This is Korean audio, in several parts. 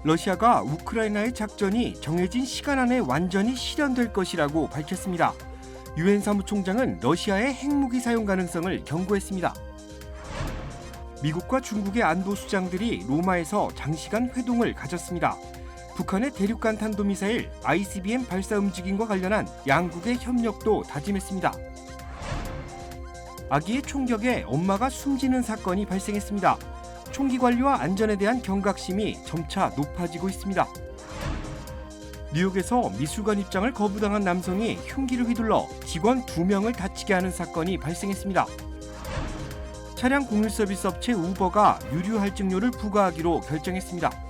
러시아가 우크라이나의 작전이 정해진 시간 안에 완전히 실현될 것이라고 밝혔습니다. 유엔 사무총장은 러시아의 핵무기 사용 가능성을 경고했습니다. 미국과 중국의 안보 수장들이 로마에서 장시간 회동을 가졌습니다. 북한의 대륙간 탄도미사일 ICBM 발사 움직임과 관련한 양국의 협력도 다짐했습니다. 아기의 총격에 엄마가 숨지는 사건이 발생했습니다. 총기 관리와 안전에 대한 경각심이 점차 높아지고 있습니다. 뉴욕에서 미술관 입장을 거부당한 남성이 흉기를 휘둘러 직원 2명을 다치게 하는 사건이 발생했습니다. 차량 공유 서비스 업체 우버가 유류 할증료를 부과하기로 결정했습니다.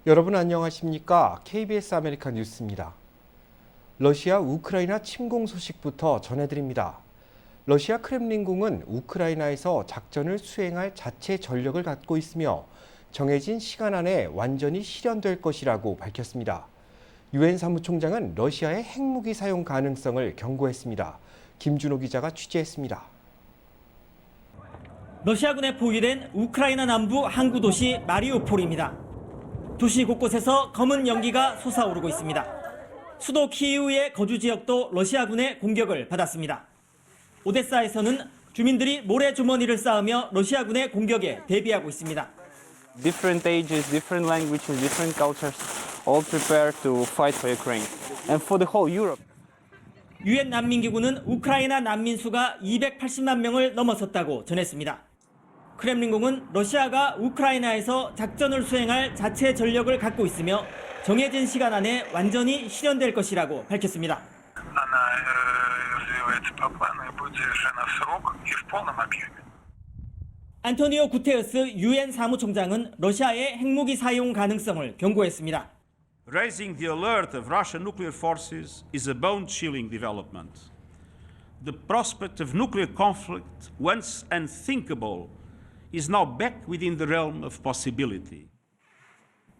여러분 안녕하십니까? KBS 아메리카 뉴스입니다. 러시아 우크라이나 침공 소식부터 전해드립니다. 러시아 크렘린궁은 우크라이나에서 작전을 수행할 자체 전력을 갖고 있으며 정해진 시간 안에 완전히 실현될 것이라고 밝혔습니다. 유엔 사무총장은 러시아의 핵무기 사용 가능성을 경고했습니다. 김준호 기자가 취재했습니다. 러시아군에 포위된 우크라이나 남부 항구 도시 마리우폴입니다. 도시 곳곳에서 검은 연기가 솟아오르고 있습니다. 수도 키이우의 거주 지역도 러시아군의 공격을 받았습니다. 오데사에서는 주민들이 모래주머니를 쌓으며 러시아군의 공격에 대비하고 있습니다. Different ages, different languages, different cultures, all prepared to fight for Ukraine and for the whole Europe. 유엔 난민기구는 우크라이나 난민 수가 280만 명을 넘어섰다고 전했습니다. 크렘린궁은 러시아가 우크라이나에서 작전을 수행할 자체 전력을 갖고 있으며 정해진 시간 안에 완전히 실현될 것이라고 밝혔습니다. 안토니오 구테르스 유엔 사무총장은 러시아의 핵무기 사용 가능성을 경고했습니다. Raising the alert of Russian nuclear forces is a bone-chilling development. The prospect of nuclear conflict, once unthinkable, is now back within the realm of possibility.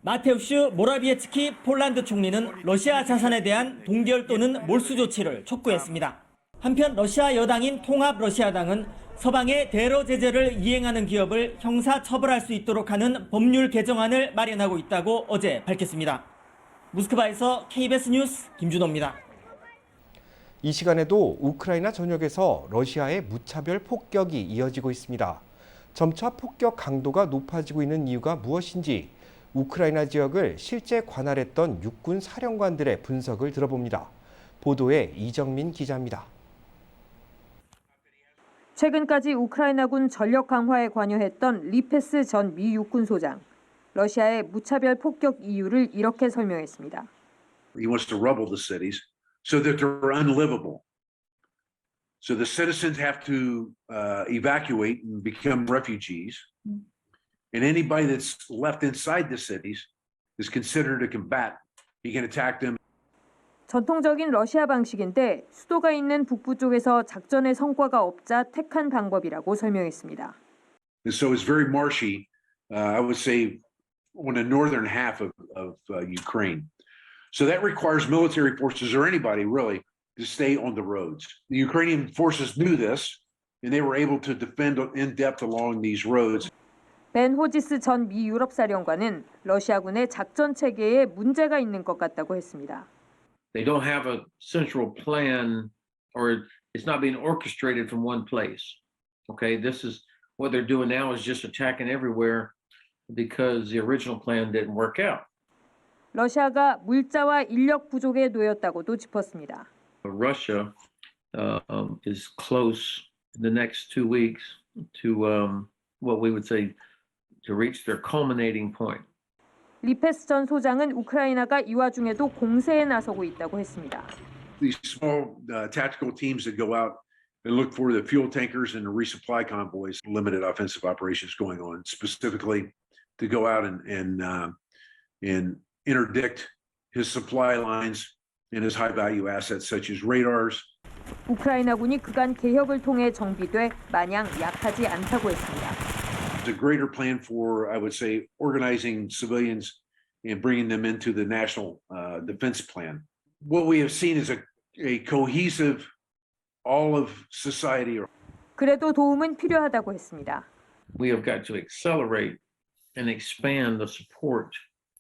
마테우슈 모라비에츠키 폴란드 총리는 러시아 자산에 대한 동결 또는 몰수 조치를 촉구했습니다. 한편 러시아 여당인 통합 러시아당은 서방의 대러 제재를 이행하는 기업을 형사 처벌할 수 있도록 하는 법률 개정안을 마련하고 있다고 어제 밝혔습니다. 모스크바에서 KBS 뉴스 김준호입니다. 이 시간에도 우크라이나 전역에서 러시아의 무차별 폭격이 이어지고 있습니다. 점차 폭격 강도가 높아지고 있는 이유가 무엇인지 우크라이나 지역을 실제 관할했던 육군 사령관들의 분석을 들어봅니다. 보도에 이정민 기자입니다. 최근까지 우크라이나군 전력 강화에 관여했던 리페스 전 미 육군 소장. 러시아의 무차별 폭격 이유를 이렇게 설명했습니다. He wants to rubble the cities so that they're unlivable. So the citizens have to evacuate and become refugees. And anybody that's left inside the cities is considered a combatant. He can attack them. 전통적인 러시아 방식인데 수도가 있는 북부 쪽에서 작전의 성과가 없자 택한 방법이라고 설명했습니다. And so it's very marshy, I would say, on the northern half of Ukraine. So that requires military forces or anybody really to stay on the roads. The Ukrainian forces knew this, and they were able to defend in depth along these roads. 벤 호지스 전 미 유럽 사령관은 러시아군의 작전 체계에 문제가 있는 것 같다고 했습니다. They don't have a central plan, or it's not being orchestrated from one place. Okay, this is what they're doing now is just attacking everywhere because the original plan didn't work out. 러시아가 물자와 인력 부족에 놓였다고도 짚었습니다. Russia is close in the next 2 weeks to what we would say to reach their culminating point. 리페스 전 소장은 우크라이나가 이 와중에도 공세에 나서고 있다고 했습니다. These small tactical teams that go out and look for the fuel tankers and the resupply convoys, limited offensive operations going on, specifically to go out and interdict his supply lines and his high-value assets such as radars. 우크라이나군이 그간 개혁을 통해 정비돼 마냥 약하지 않다고 했습니다. There's a greater plan for, I would say, organizing civilians and bringing them into the national defense plan. What we have seen is a cohesive, all of society. 그래도 도움은 필요하다고 했습니다. We have got to accelerate and expand the support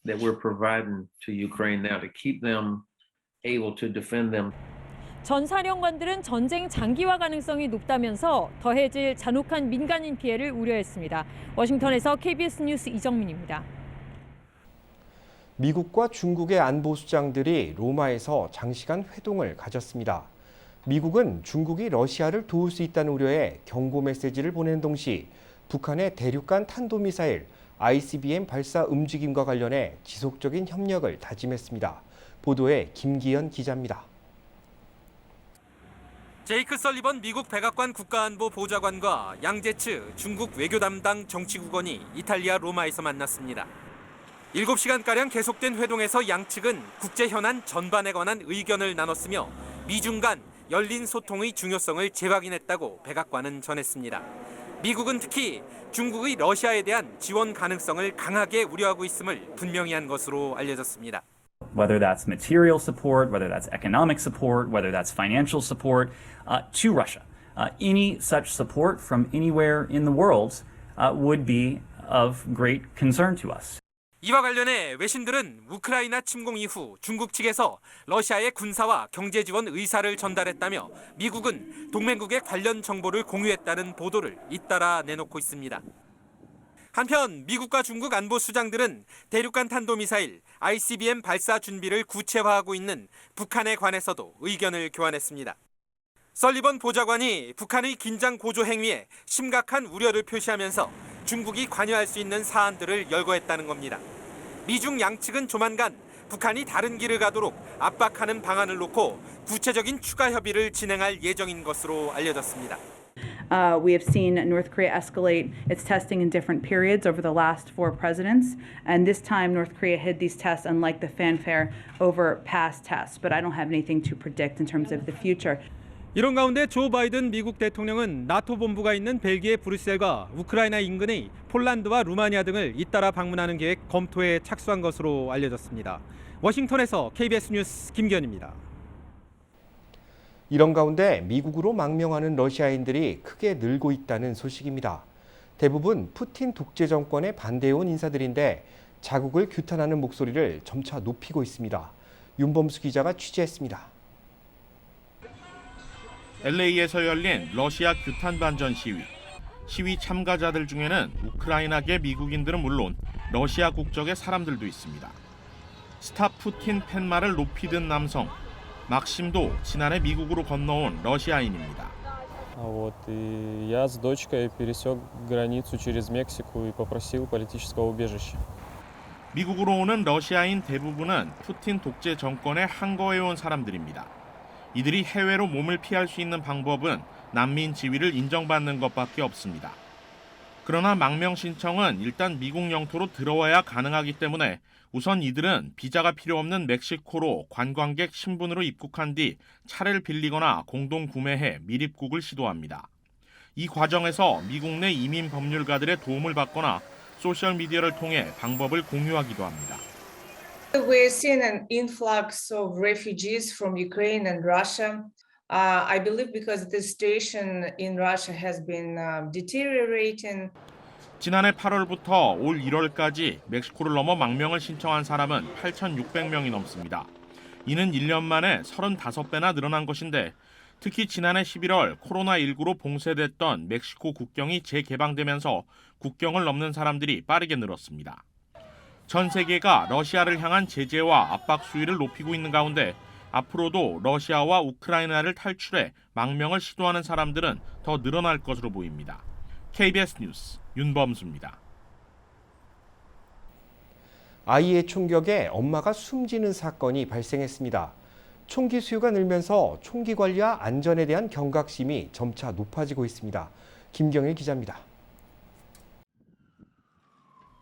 that we're providing to Ukraine now to keep them able to defend them. 전 사령관들은 전쟁 장기화 가능성이 높다면서 더해질 잔혹한 민간인 피해를 우려했습니다. 워싱턴에서 KBS 뉴스 이정민입니다. 미국과 중국의 안보수장들이 로마에서 장시간 회동을 가졌습니다. 미국은 중국이 러시아를 도울 수 있다는 우려에 경고 메시지를 보내는 동시 북한의 대륙간 탄도미사일 ICBM 발사 움직임과 관련해 지속적인 협력을 다짐했습니다. 보도에 김기현 기자입니다. 제이크 설리번 미국 백악관 국가안보 보좌관과 양제츠 중국 외교 담당 정치국원이 이탈리아 로마에서 만났습니다. 7시간가량 계속된 회동에서 양측은 국제 현안 전반에 관한 의견을 나눴으며 미중 간 열린 소통의 중요성을 재확인했다고 백악관은 전했습니다. 미국은 특히 중국의 러시아에 대한 지원 가능성을 강하게 우려하고 있음을 분명히 한 것으로 알려졌습니다. Whether that's material support, whether that's economic support, whether that's financial support to Russia. Any such support from anywhere in the world would be of great concern to us. 이와 관련해 외신들은 우크라이나 침공 이후 중국 측에서 러시아의 군사와 경제 지원 의사를 전달했다며 미국은 동맹국의 관련 정보를 공유했다는 보도를 잇따라 내놓고 있습니다. 한편 미국과 중국 안보수장들은 대륙간 탄도미사일 ICBM 발사 준비를 구체화하고 있는 북한에 관해서도 의견을 교환했습니다. 설리번 보좌관이 북한의 긴장 고조 행위에 심각한 우려를 표시하면서 중국이 관여할 수 있는 사안들을 열거했다는 겁니다. 미중 양측은 조만간 북한이 다른 길을 가도록 압박하는 방안을 놓고 구체적인 추가 협의를 진행할 예정인 것으로 알려졌습니다. We have seen North Korea escalate its testing in different periods over the last 4 presidents, and this time North Korea hid these tests unlike the fanfare over past tests, but I don't have anything to predict in terms of the future. 이런 가운데 조 바이든 미국 대통령은 나토 본부가 있는 벨기에 브뤼셀과 우크라이나 인근의 폴란드와 루마니아 등을 잇따라 방문하는 계획 검토에 착수한 것으로 알려졌습니다. 워싱턴에서 KBS 뉴스 김기현입니다. 이런 가운데 미국으로 망명하는 러시아인들이 크게 늘고 있다는 소식입니다. 대부분 푸틴 독재 정권에 반대해온 인사들인데 자국을 규탄하는 목소리를 점차 높이고 있습니다. 윤범수 기자가 취재했습니다. LA에서 열린 러시아 규탄 반전 시위. 시위 참가자들 중에는 우크라이나계 미국인들은 물론 러시아 국적의 사람들도 있습니다. 스타 푸틴 팻말을 높이 든 남성 막심도 지난해 미국으로 건너온 러시아인입니다. Я с дочкой пересек границу через Мексику и попросил политического убежища. 미국으로 오는 러시아인 대부분은 푸틴 독재 정권에 항거해온 사람들입니다. 이들이 해외로 몸을 피할 수 있는 방법은 난민 지위를 인정받는 것밖에 없습니다. 그러나 망명 신청은 일단 미국 영토로 들어와야 가능하기 때문에 우선 이들은 비자가 필요 없는 멕시코로 관광객 신분으로 입국한 뒤 차를 빌리거나 공동 구매해 밀입국을 시도합니다. 이 과정에서 미국 내 이민 법률가들의 도움을 받거나 소셜미디어를 통해 방법을 공유하기도 합니다. We're seeing an influx of refugees from Ukraine and Russia. I believe because the situation in Russia has been deteriorating. 지난해 8월부터 올 1월까지 멕시코를 넘어 망명을 신청한 사람은 8,600명이 넘습니다. 이는 1년 만에 35배나 늘어난 것인데 특히 지난해 11월 코로나19로 봉쇄됐던 멕시코 국경이 재개방되면서 국경을 넘는 사람들이 빠르게 늘었습니다. 전 세계가 러시아를 향한 제재와 압박 수위를 높이고 있는 가운데 앞으로도 러시아와 우크라이나를 탈출해 망명을 시도하는 사람들은 더 늘어날 것으로 보입니다. KBS 뉴스 윤범수입니다. 아이의 총격에 엄마가 숨지는 사건이 발생했습니다. 총기 수요가 늘면서 총기 관리와 안전에 대한 경각심이 점차 높아지고 있습니다. 김경일 기자입니다.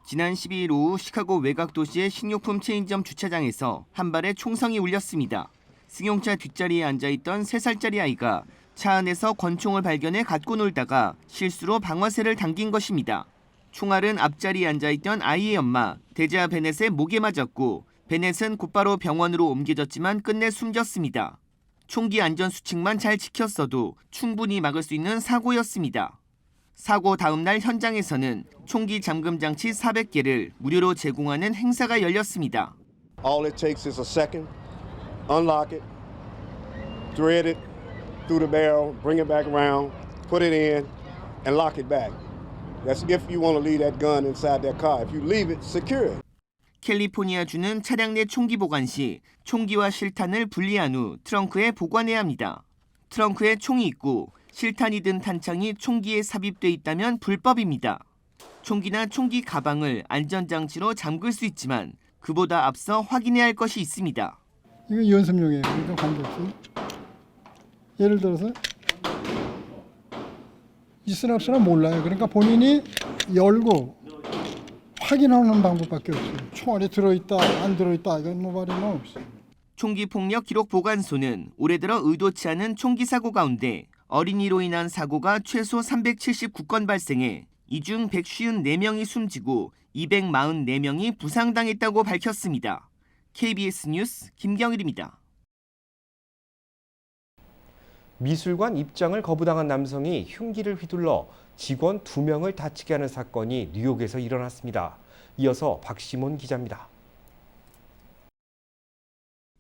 지난 12일 오후 시카고 외곽 도시의 식료품 체인점 주차장에서 한 발의 총성이 울렸습니다. 승용차 뒷자리에 앉아있던 3살짜리 아이가 차 안에서 권총을 발견해 갖고 놀다가 실수로 방아쇠를 당긴 것입니다. 총알은 앞자리에 앉아있던 아이의 엄마 데자 베넷의 목에 맞았고 베넷은 곧바로 병원으로 옮겨졌지만 끝내 숨졌습니다. 총기 안전 수칙만 잘 지켰어도 충분히 막을 수 있는 사고였습니다. 사고 다음 날 현장에서는 총기 잠금 장치 400개를 무료로 제공하는 행사가 열렸습니다. All it takes is a second, unlock it, thread it through the barrel, bring it back around, put it in, and lock it back. That's if you want to leave that gun inside that car. If you leave it, secure it. 캘리포니아주는 차량 내 총기 보관 시 총기와 실탄을 분리한 후 트렁크에 보관해야 합니다. 트렁크에 총이 있고 실탄이 든 탄창이 총기에 삽입돼 있다면 불법입니다. 총기나 총기 가방을 안전장치로 잠글 수 있지만 그보다 앞서 확인해야 할 것이 있습니다. 이건 연습용이에요. 그러니까 관계없어요. 예를 들어서 있으나 없으나 몰라요. 그러니까 본인이 열고 확인하는 방법밖에 없어요. 총알이 들어있다 안 들어있다 이건 nobody knows. 총기 폭력 기록 보관소는 올해 들어 의도치 않은 총기 사고 가운데 어린이로 인한 사고가 최소 379건 발생해 이 중 154명이 숨지고 244명이 부상당했다고 밝혔습니다. KBS 뉴스 김경일입니다. 미술관 입장을 거부당한 남성이 흉기를 휘둘러 직원 2명을 다치게 하는 사건이 뉴욕에서 일어났습니다. 이어서 박시몬 기자입니다.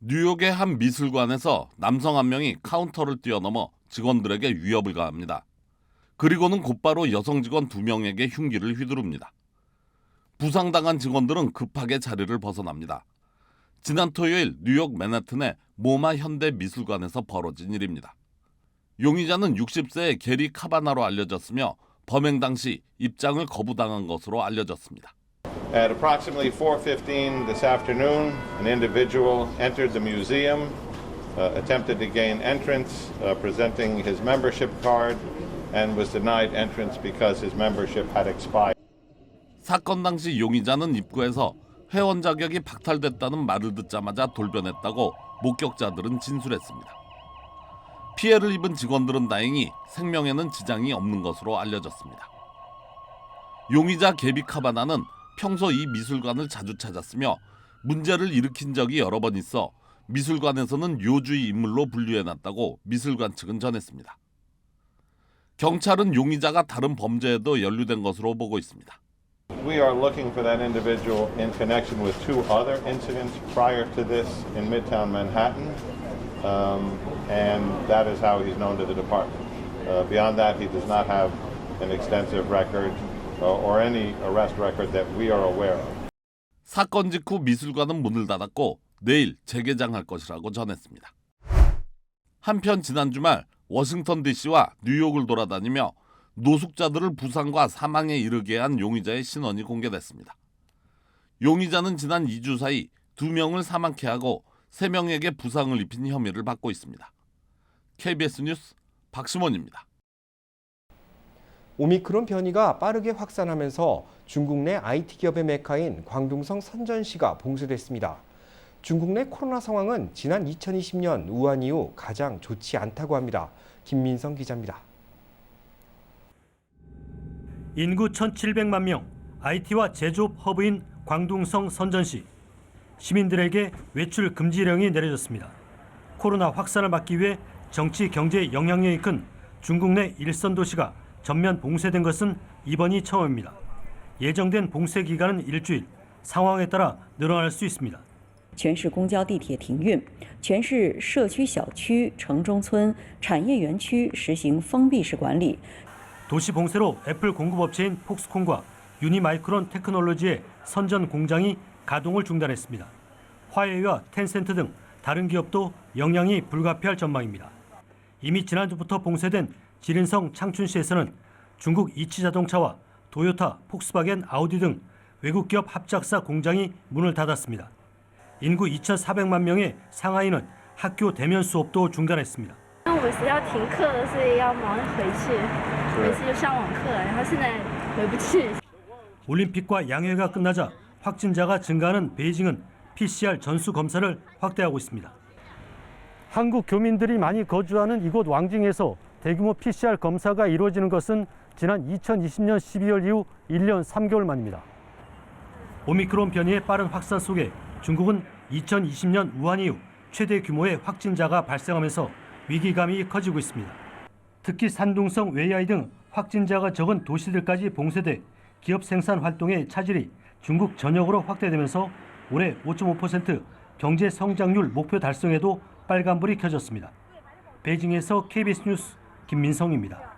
뉴욕의 한 미술관에서 남성 한 명이 카운터를 뛰어넘어 직원들에게 위협을 가합니다. 그리고는 곧바로 여성 직원 2명에게 흉기를 휘두릅니다. 부상당한 직원들은 급하게 자리를 벗어납니다. 지난 토요일 뉴욕 맨하튼의 모마 현대 미술관에서 벌어진 일입니다. 용의자는 60세의 게리 카바나로 알려졌으며 범행 당시 입장을 거부당한 것으로 알려졌습니다. At approximately 4:15 this afternoon, an individual entered the museum, attempted to gain entrance, presenting his membership card, and was denied entrance because his membership had expired. 사건 당시 용의자는 입구에서 회원 자격이 박탈됐다는 말을 듣자마자 돌변했다고 목격자들은 진술했습니다. 피해를 입은 직원들은 다행히 생명에는 지장이 없는 것으로 알려졌습니다. 용의자 게비 카바나는 평소 이 미술관을 자주 찾았으며 문제를 일으킨 적이 여러 번 있어 미술관에서는 요주의 인물로 분류해놨다고 미술관 측은 전했습니다. 경찰은 용의자가 다른 범죄에도 연루된 것으로 보고 있습니다. We are looking for that individual in connection with 2 other incidents prior to this in Midtown Manhattan, and that is how he's known to the department. Beyond that, he does not have an extensive record or any arrest record that we are aware of. 사건 직후 미술관은 문을 닫았고 내일 재개장할 것이라고 전했습니다. 한편 지난 주말 워싱턴 DC와 뉴욕을 돌아다니며 노숙자들을 부상과 사망에 이르게 한 용의자의 신원이 공개됐습니다. 용의자는 지난 2주 사이 2명을 사망케 하고 3명에게 부상을 입힌 혐의를 받고 있습니다. KBS 뉴스 박시몬입니다. 오미크론 변이가 빠르게 확산하면서 중국 내 IT 기업의 메카인 광둥성 선전시가 봉쇄됐습니다. 중국 내 코로나 상황은 지난 2020년 우한 이후 가장 좋지 않다고 합니다. 김민성 기자입니다. 인구 1,700만 명, IT와 제조업 허브인 광둥성 선전시. 시민들에게 외출 금지령이 내려졌습니다. 코로나 확산을 막기 위해 정치, 경제 영향력이 큰 중국 내 일선 도시가 전면 봉쇄된 것은 이번이 처음입니다. 예정된 봉쇄 기간은 일주일, 상황에 따라 늘어날 수 있습니다. 全市公交地铁停运，全市社区小区、城中村、产业园区实行封闭式管理。 도시 봉쇄로 애플 공급업체인 폭스콘과 유니마이크론 테크놀로지의 선전 공장이 가동을 중단했습니다. 화웨이와 텐센트 등 다른 기업도 영향이 불가피할 전망입니다. 이미 지난주부터 봉쇄된 지린성 창춘시에서는 중국 이치자동차와 도요타, 폭스바겐, 아우디 등 외국 기업 합작사 공장이 문을 닫았습니다. 인구 2,400만 명의 상하이는 학교 대면 수업도 중단했습니다. 我们学校停课了，所以要忙着回去，回去就上网课，然后现在回不去。 올림픽과 양회가 끝나자 확진자가 증가하는 베이징은 PCR 전수 검사를 확대하고 있습니다. 한국 교민들이 많이 거주하는 이곳 왕징에서 대규모 PCR 검사가 이루어지는 것은 지난 2020년 12월 이후 1년 3개월 만입니다. 오미크론 변이의 빠른 확산 속에 중국은 2020년 우한 이후 최대 규모의 확진자가 발생하면서 위기감이 커지고 있습니다. 특히 산둥성 웨이아이 등 확진자가 적은 도시들까지 봉쇄돼 기업 생산 활동의 차질이 중국 전역으로 확대되면서 올해 5.5% 경제 성장률 목표 달성에도 빨간불이 켜졌습니다. 베이징에서 KBS 뉴스 김민성입니다.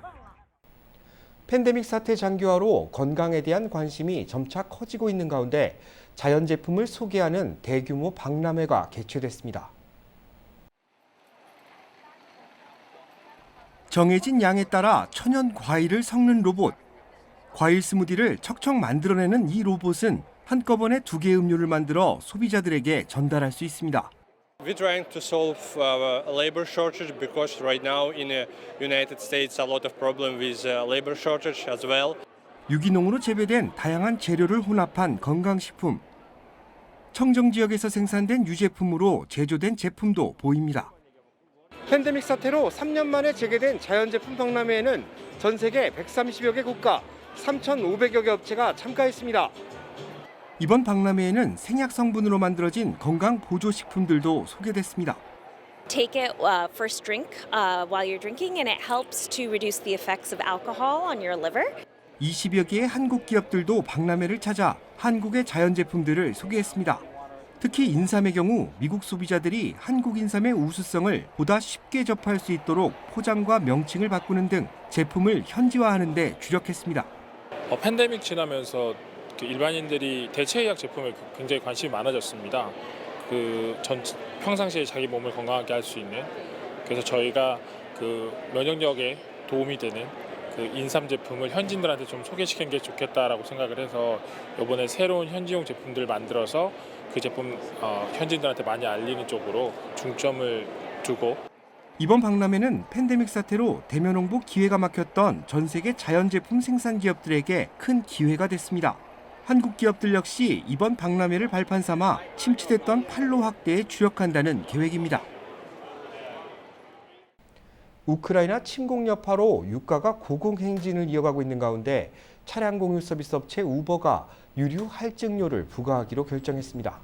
팬데믹 사태 장기화로 건강에 대한 관심이 점차 커지고 있는 가운데 자연 제품을 소개하는 대규모 박람회가 개최됐습니다. 정해진 양에 따라 천연 과일을 섞는 로봇. 과일 스무디를 척척 만들어내는 이 로봇은 한꺼번에 2개의 음료를 만들어 소비자들에게 전달할 수 있습니다. We're trying to solve labor shortage because right now in the United States a lot of problem with labor shortage as well. 유기농으로 재배된 다양한 재료를 혼합한 건강식품. 청정 지역에서 생산된 유제품으로 제조된 제품도 보입니다. 팬데믹 사태로 3년 만에 재개된 자연제품 박람회에는 전 세계 130여 개 국가 3,500여 개 업체가 참가했습니다. 이번 박람회에는 생약 성분으로 만들어진 건강 보조 식품들도 소개됐습니다. Take it first drink while you're drinking and it helps to reduce the effects of alcohol on your liver. 20여 개의 한국 기업들도 박람회를 찾아 한국의 자연 제품들을 소개했습니다. 특히 인삼의 경우 미국 소비자들이 한국 인삼의 우수성을 보다 쉽게 접할 수 있도록 포장과 명칭을 바꾸는 등 제품을 현지화하는 데 주력했습니다. 팬데믹 지나면서 일반인들이 대체의학 제품에 굉장히 관심이 많아졌습니다. 평상시에 자기 몸을 건강하게 할 수 있는, 그래서 저희가 면역력에 도움이 되는 인삼 제품을 현지인들한테 좀 소개시키는 게 좋겠다라고 생각을 해서 이번에 새로운 현지용 제품들 만들어서 그 제품 현지인들한테 많이 알리는 쪽으로 중점을 두고. 이번 박람회는 팬데믹 사태로 대면 홍보 기회가 막혔던 전 세계 자연 제품 생산 기업들에게 큰 기회가 됐습니다. 한국 기업들 역시 이번 박람회를 발판 삼아 침체됐던 판로 확대에 주력한다는 계획입니다. 우크라이나 침공 여파로 유가가 고공행진을 이어가고 있는 가운데 차량 공유 서비스 업체 우버가 유류 할증료를 부과하기로 결정했습니다.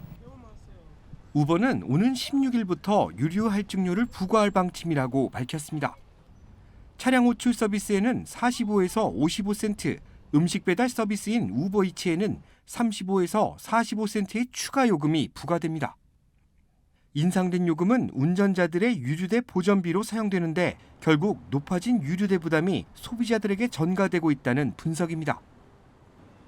우버는 오는 16일부터 유류 할증료를 부과할 방침이라고 밝혔습니다. 차량 호출 서비스에는 45에서 55센트, 음식 배달 서비스인 우버이츠에는 35에서 45센트의 추가 요금이 부과됩니다. 인상된 요금은 운전자들의 유류대 보전비로 사용되는데 결국 높아진 유류대 부담이 소비자들에게 전가되고 있다는 분석입니다.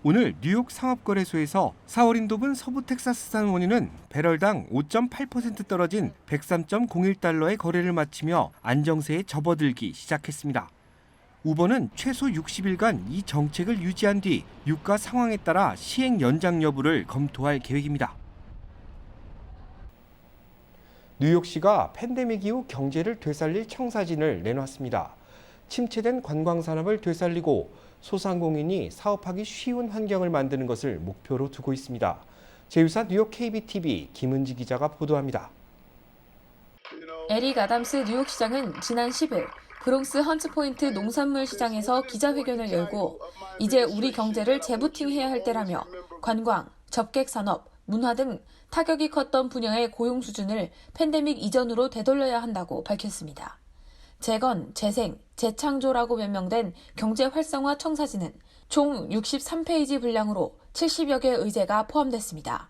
오늘 뉴욕 상업거래소에서 4월 인도분 서부 텍사스산 원유는 배럴당 5.8% 떨어진 103.01달러의 거래를 마치며 안정세에 접어들기 시작했습니다. 우버는 최소 60일간 이 정책을 유지한 뒤 유가 상황에 따라 시행 연장 여부를 검토할 계획입니다. 뉴욕시가 팬데믹 이후 경제를 되살릴 청사진을 내놨습니다. 침체된 관광산업을 되살리고 소상공인이 사업하기 쉬운 환경을 만드는 것을 목표로 두고 있습니다. 제휴사 뉴욕 KBTV 김은지 기자가 보도합니다. 에릭 아담스 뉴욕시장은 지난 10일 브롱스 헌츠포인트 농산물 시장에서 기자회견을 열고 이제 우리 경제를 재부팅해야 할 때라며 관광, 접객 산업, 문화 등 타격이 컸던 분야의 고용 수준을 팬데믹 이전으로 되돌려야 한다고 밝혔습니다. 재건, 재생, 재창조라고 변명된 경제 활성화 청사진은 총 63페이지 분량으로 70여 개 의제가 포함됐습니다.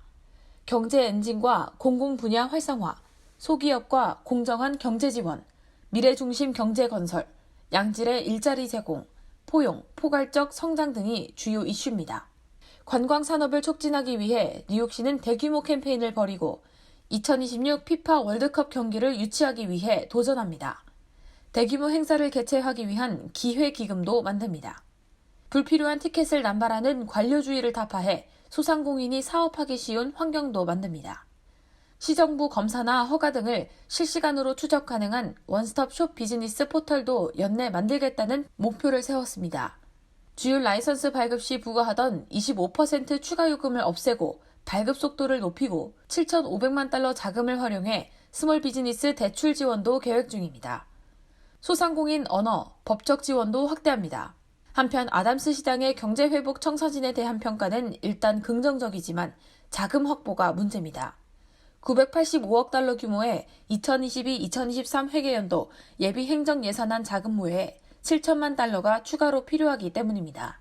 경제 엔진과 공공 분야 활성화, 소기업과 공정한 경제 지원, 미래 중심 경제 건설, 양질의 일자리 제공, 포용, 포괄적 성장 등이 주요 이슈입니다. 관광 산업을 촉진하기 위해 뉴욕시는 대규모 캠페인을 벌이고 2026 피파 월드컵 경기를 유치하기 위해 도전합니다. 대규모 행사를 개최하기 위한 기회 기금도 만듭니다. 불필요한 티켓을 남발하는 관료주의를 타파해 소상공인이 사업하기 쉬운 환경도 만듭니다. 시정부 검사나 허가 등을 실시간으로 추적 가능한 원스톱 숍 비즈니스 포털도 연내 만들겠다는 목표를 세웠습니다. 주율 라이선스 발급 시 부과하던 25% 추가 요금을 없애고 발급 속도를 높이고 7,500만 달러 자금을 활용해 스몰 비즈니스 대출 지원도 계획 중입니다. 소상공인 언어, 법적 지원도 확대합니다. 한편 아담스 시장의 경제 회복 청사진에 대한 평가는 일단 긍정적이지만 자금 확보가 문제입니다. 985억 달러 규모의 2022-2023 회계연도 예비 행정 예산안 자금 외에 7천만 달러가 추가로 필요하기 때문입니다.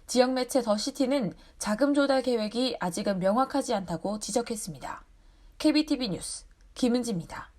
지역 매체 더시티는 자금 조달 계획이 아직은 명확하지 않다고 지적했습니다. KBTV 뉴스 김은지입니다.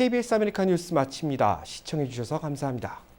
KBS 아메리카 뉴스 마칩니다. 시청해 주셔서 감사합니다.